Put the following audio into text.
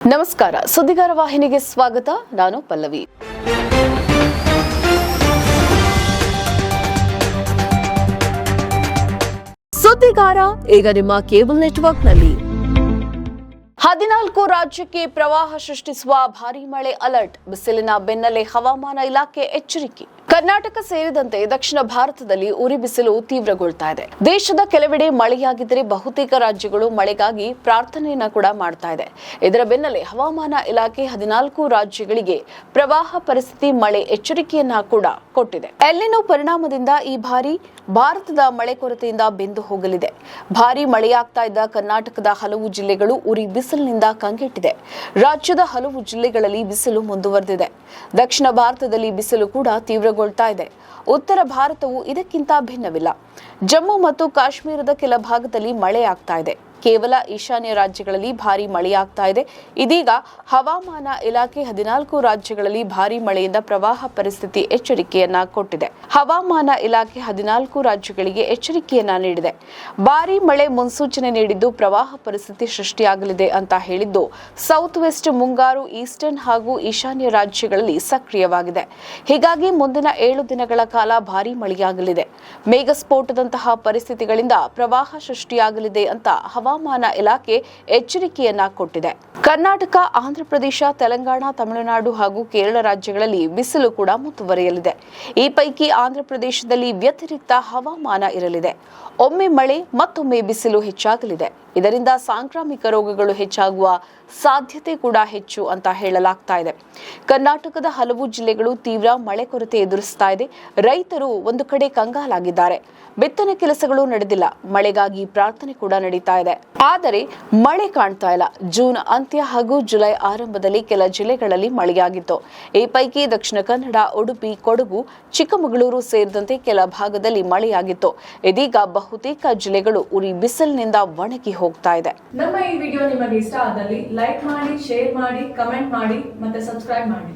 ನಮಸ್ಕಾರ, ಸುದ್ದಿಗಾರ ವಾಹಿನಿಗೆ ಸ್ವಾಗತ. ನಾನು ಪಲ್ಲವಿ. ಸುದ್ದಿಗಾರ ಈಗ ನಿಮ್ಮ ಕೇಬಲ್ ನೆಟ್ವರ್ಕ್ನಲ್ಲಿ. 14 ರಾಜ್ಯಕ್ಕೆ ಪ್ರವಾಹ ಸೃಷ್ಟಿಸುವ ಭಾರೀ ಮಳೆ ಅಲರ್ಟ್. ಬಿಸಿಲಿನ ಬೆನ್ನಲ್ಲೇ ಹವಾಮಾನ ಇಲಾಖೆ ಎಚ್ಚರಿಕೆ. ಕರ್ನಾಟಕ ಸೇರಿದಂತೆ ದಕ್ಷಿಣ ಭಾರತದಲ್ಲಿ ಉರಿ ಬಿಸಿಲು ತೀವ್ರಗೊಳ್ತಾ ಇದೆ. ದೇಶದ ಕೆಲವೆಡೆ ಮಳೆಯಾಗಿದ್ದರೆ ಬಹುತೇಕ ರಾಜ್ಯಗಳು ಮಳೆಗಾಗಿ ಪ್ರಾರ್ಥನೆಯನ್ನ ಕೂಡ ಮಾಡ್ತಾ ಇದೆ. ಇದರ ಬೆನ್ನಲ್ಲೇ ಹವಾಮಾನ ಇಲಾಖೆ 14 ರಾಜ್ಯಗಳಿಗೆ ಪ್ರವಾಹ ಪರಿಸ್ಥಿತಿ ಮಳೆ ಎಚ್ಚರಿಕೆಯನ್ನ ಕೂಡ ಕೊಟ್ಟಿದೆ. ಎಲ್ನಿನೋ ಪರಿಣಾಮದಿಂದ ಈ ಬಾರಿ ಭಾರತದ ಮಳೆ ಕೊರತೆಯಿಂದ ಬೆಂದು ಹೋಗಲಿದೆ. ಭಾರೀ ಮಳೆಯಾಗ್ತಾ ಇದ್ದ ಕರ್ನಾಟಕದ ಹಲವು ಜಿಲ್ಲೆಗಳು ಉರಿ ಬಿಸಿಲಿನಿಂದ ಕಂಗೆಟ್ಟಿದೆ. ರಾಜ್ಯದ ಹಲವು ಜಿಲ್ಲೆಗಳಲ್ಲಿ ಬಿಸಿಲು ಮುಂದುವರೆದಿದೆ. ದಕ್ಷಿಣ ಭಾರತದಲ್ಲಿ ಬಿಸಿಲು ಕೂಡ ತೀವ್ರಗೊಳ್ತಾ ಇದೆ. ಉತ್ತರ ಭಾರತವು ಇದಕ್ಕಿಂತ ಭಿನ್ನವಿಲ್ಲ. ಜಮ್ಮು ಮತ್ತು ಕಾಶ್ಮೀರದ ಕೆಲ ಭಾಗದಲ್ಲಿ ಮಳೆ ಆಗ್ತಾ ಇದೆ. ಕೇವಲ ಈಶಾನ್ಯ ರಾಜ್ಯಗಳಲ್ಲಿ ಭಾರೀ ಮಳೆಯಾಗ್ತಾ ಇದೆ. ಇದೀಗ ಹವಾಮಾನ ಇಲಾಖೆ 14 ರಾಜ್ಯಗಳಲ್ಲಿ ಭಾರೀ ಮಳೆಯಿಂದ ಪ್ರವಾಹ ಪರಿಸ್ಥಿತಿ ಎಚ್ಚರಿಕೆಯನ್ನ ಕೊಟ್ಟಿದೆ. ಹವಾಮಾನ ಇಲಾಖೆ 14 ರಾಜ್ಯಗಳಿಗೆ ಎಚ್ಚರಿಕೆಯನ್ನ ನೀಡಿದೆ. ಭಾರೀ ಮಳೆ ಮುನ್ಸೂಚನೆ ನೀಡಿದ್ದು ಪ್ರವಾಹ ಪರಿಸ್ಥಿತಿ ಸೃಷ್ಟಿಯಾಗಲಿದೆ ಅಂತ ಹೇಳಿದ್ದು ಸೌತ್ ವೆಸ್ಟ್ ಮುಂಗಾರು ಈಸ್ಟರ್ನ್ ಹಾಗೂ ಈಶಾನ್ಯ ರಾಜ್ಯಗಳಲ್ಲಿ ಸಕ್ರಿಯವಾಗಿದೆ. ಹೀಗಾಗಿ ಮುಂದಿನ 7 ದಿನಗಳ ಕಾಲ ಭಾರೀ ಮಳೆಯಾಗಲಿದೆ. ಮೇಘಸ್ಫೋಟದಂತಹ ಪರಿಸ್ಥಿತಿಗಳಿಂದ ಪ್ರವಾಹ ಸೃಷ್ಟಿಯಾಗಲಿದೆ ಅಂತ ಹವಾಮಾನ ಇಲಾಖೆ ಎಚ್ಚರಿಕೆಯನ್ನ ಕೊಟ್ಟಿದೆ. ಕರ್ನಾಟಕ, ಆಂಧ್ರಪ್ರದೇಶ, ತೆಲಂಗಾಣ, ತಮಿಳುನಾಡು ಹಾಗೂ ಕೇರಳ ರಾಜ್ಯಗಳಲ್ಲಿ ಬಿಸಿಲು ಕೂಡ ಮುಂದುವರಿಯಲಿದೆ. ಈ ಪೈಕಿ ಆಂಧ್ರಪ್ರದೇಶದಲ್ಲಿ ವ್ಯತಿರಿಕ್ತ ಹವಾಮಾನ ಇರಲಿದೆ. ಒಮ್ಮೆ ಮಳೆ, ಮತ್ತೊಮ್ಮೆ ಬಿಸಿಲು ಹೆಚ್ಚಾಗಲಿದೆ. ಇದರಿಂದ ಸಾಂಕ್ರಾಮಿಕ ರೋಗಗಳು ಹೆಚ್ಚಾಗುವ ಸಾಧ್ಯತೆ ಕೂಡ ಹೆಚ್ಚು ಅಂತ ಹೇಳಲಾಗ್ತಾ ಇದೆ. ಕರ್ನಾಟಕದ ಹಲವು ಜಿಲ್ಲೆಗಳು ತೀವ್ರ ಮಳೆ ಕೊರತೆ ಎದುರಿಸ್ತಾ ಇದೆ. ರೈತರು ಒಂದು ಕಡೆ ಕಂಗಾಲಾಗಿದ್ದಾರೆ. ಬಿತ್ತನೆ ಕೆಲಸಗಳು ನಡೆದಿಲ್ಲ. ಮಳೆಗಾಗಿ ಪ್ರಾರ್ಥನೆ ಕೂಡ ನಡೀತಾ ಇದೆ. ಆದರೆ ಮಳೆ ಕಾಣ್ತಾ ಇಲ್ಲ. ಜೂನ್ ಅಂತ್ಯ ಹಾಗೂ ಜುಲೈ ಆರಂಭದಲ್ಲಿ ಕೆಲ ಜಿಲ್ಲೆಗಳಲ್ಲಿ ಮಳೆಯಾಗಿತ್ತು. ಈ ಪೈಕಿ ದಕ್ಷಿಣ ಕನ್ನಡ, ಉಡುಪಿ, ಕೊಡಗು, ಚಿಕ್ಕಮಗಳೂರು ಸೇರಿದಂತೆ ಕೆಲ ಭಾಗದಲ್ಲಿ ಮಳೆಯಾಗಿತ್ತು. ಇದೀಗ ಬಹುತೇಕ ಜಿಲ್ಲೆಗಳು ಉರಿ ಬಿಸಿಲಿನಿಂದ ಒಣಗಿ ಹೋಗ್ತಾ ಇದೆ. ನಮ್ಮ ಈ ವಿಡಿಯೋ ನಿಮಗೆ ಇಷ್ಟ ಆದಲ್ಲಿ ಲೈಕ್ ಮಾಡಿ, ಶೇರ್ ಮಾಡಿ, ಕಮೆಂಟ್ ಮಾಡಿ ಮತ್ತೆ ಸಬ್ಸ್ಕ್ರೈಬ್ ಮಾಡಿ.